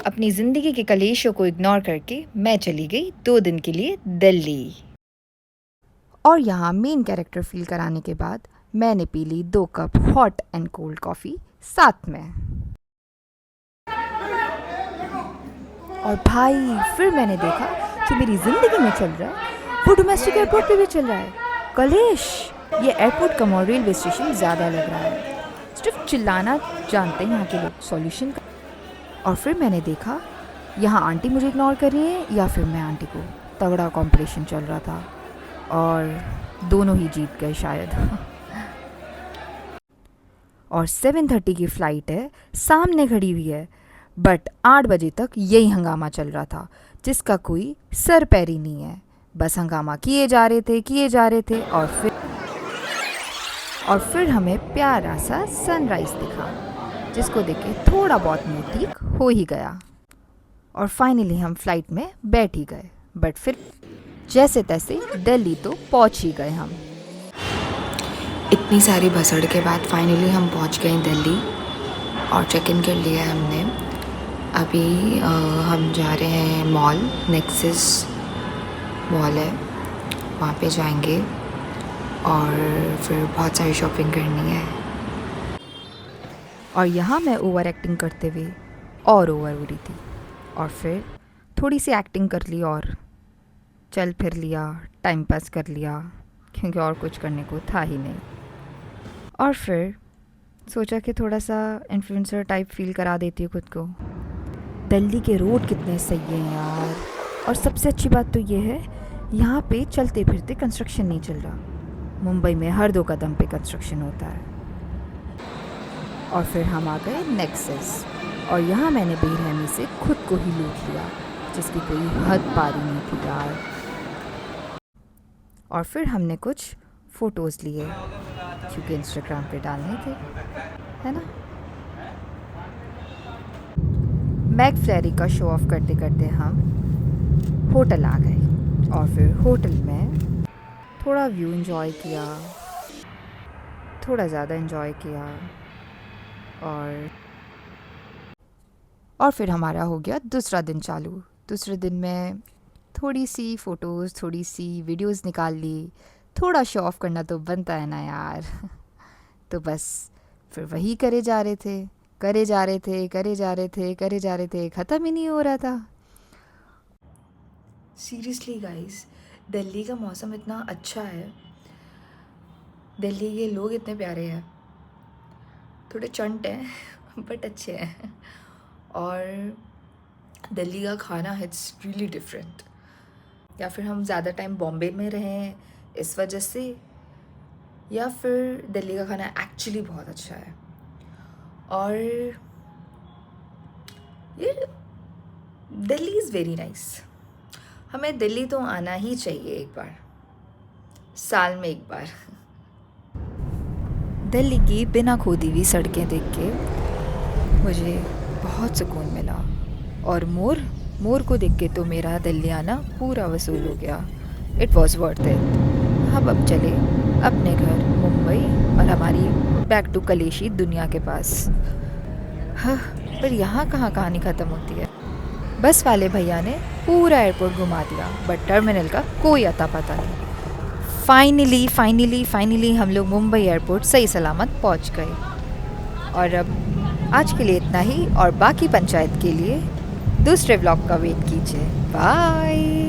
अपनी ज़िंदगी के कलेशों को इग्नोर करके मैं चली गई 2 दिन के लिए दिल्ली। और यहाँ मेन कैरेक्टर फील कराने के बाद मैंने पी ली 2 cup hot and cold coffee साथ में। और भाई फिर मैंने देखा जो मेरी ज़िंदगी में चल रहा है वो डोमेस्टिक एयरपोर्ट पे भी चल रहा है। कलेश! ये एयरपोर्ट कम और रेलवे स्टेशन ज़्यादा लग रहा है। सिर्फ चिल्लाना जानते हैं यहाँ के लोग सॉल्यूशन का। और फिर मैंने देखा यहाँ आंटी मुझे इग्नोर कर रही है या फिर मैं आंटी को। तगड़ा कॉम्पिटिशन चल रहा था और दोनों ही जीत गए शायद। और 7:30 की फ़्लाइट है, सामने खड़ी हुई है, बट 8 बजे तक यही हंगामा चल रहा था जिसका कोई सर पैर ही नहीं है। बस हंगामा किए जा रहे थे और फिर हमें प्यारा सा सनराइज़ दिखा जिसको देख के थोड़ा बहुत मूड ठीक हो ही गया। और फाइनली हम फ्लाइट में बैठ ही गए, बट फिर जैसे तैसे दिल्ली तो पहुंच ही गए हम। इतनी सारी भसड़ के बाद फाइनली हम पहुंच गए दिल्ली और चेक इन कर लिया है हमने। अभी हम जा रहे हैं मॉल, नेक्सस मॉल है, वहाँ पे जाएंगे और फिर बहुत सारी शॉपिंग करनी है। और यहाँ मैं ओवर एक्टिंग करते हुए और ओवर हो रही थी और फिर थोड़ी सी एक्टिंग कर ली और चल फिर लिया, टाइम पास कर लिया क्योंकि और कुछ करने को था ही नहीं। और फिर सोचा कि थोड़ा सा इन्फ्लुएंसर टाइप फील करा देती हूँ खुद को। दिल्ली के रोड कितने सही हैं यार, और सबसे अच्छी बात तो ये है यहाँ पे चलते फिरते कंस्ट्रक्शन नहीं चल रहा। मुंबई में हर 2 कदम पे कंस्ट्रक्शन होता है। और फिर हम आ गए नेक्सस और यहाँ मैंने बेरहमी से खुद को ही लूट लिया जिसकी कोई हद पारी नहीं थी यार। और फिर हमने कुछ फ़ोटोज़ लिए क्योंकि इंस्टाग्राम पे डालने थे, है ना। मैकफ्लैरी का शो ऑफ करते करते हम होटल आ गए और फिर होटल में थोड़ा व्यू एंजॉय किया, थोड़ा ज़्यादा एंजॉय किया और फिर हमारा हो गया दूसरा दिन चालू। दूसरे दिन में थोड़ी सी फ़ोटोज़, थोड़ी सी वीडियोज़ निकाल ली। थोड़ा शो ऑफ करना तो बनता है ना यार। तो बस फिर वही करे जा रहे थे, ख़त्म ही नहीं हो रहा था। सीरियसली गाइस, दिल्ली का मौसम इतना अच्छा है, दिल्ली के लोग इतने प्यारे हैं, थोड़े चंट हैं बट अच्छे हैं। और दिल्ली का खाना इट्स रियली डिफरेंट। या फिर हम ज़्यादा टाइम बॉम्बे में रहे हैं इस वजह से, या फिर दिल्ली का खाना एक्चुअली बहुत अच्छा है। और ये दिल्ली इज़ वेरी नाइस। हमें दिल्ली तो आना ही चाहिए एक बार, साल में एक बार। दिल्ली की बिना खोदी हुई सड़कें देख के मुझे बहुत सुकून मिला और मोर को देख के तो मेरा दिल्ली आना पूरा वसूल हो गया। It was worth it. हम अब चले अपने घर मुंबई और हमारी बैक टू कलेशी दुनिया के पास। हाँ, पर यहाँ कहाँ कहानी ख़त्म होती है। बस वाले भैया ने पूरा एयरपोर्ट घुमा दिया बट टर्मिनल का कोई अता पता नहीं। फाइनली हम लोग मुंबई एयरपोर्ट सही सलामत पहुंच गए। और अब आज के लिए इतना ही, और बाकी पंचायत के लिए दूसरे व्लॉग का वेट कीजिए। बाय।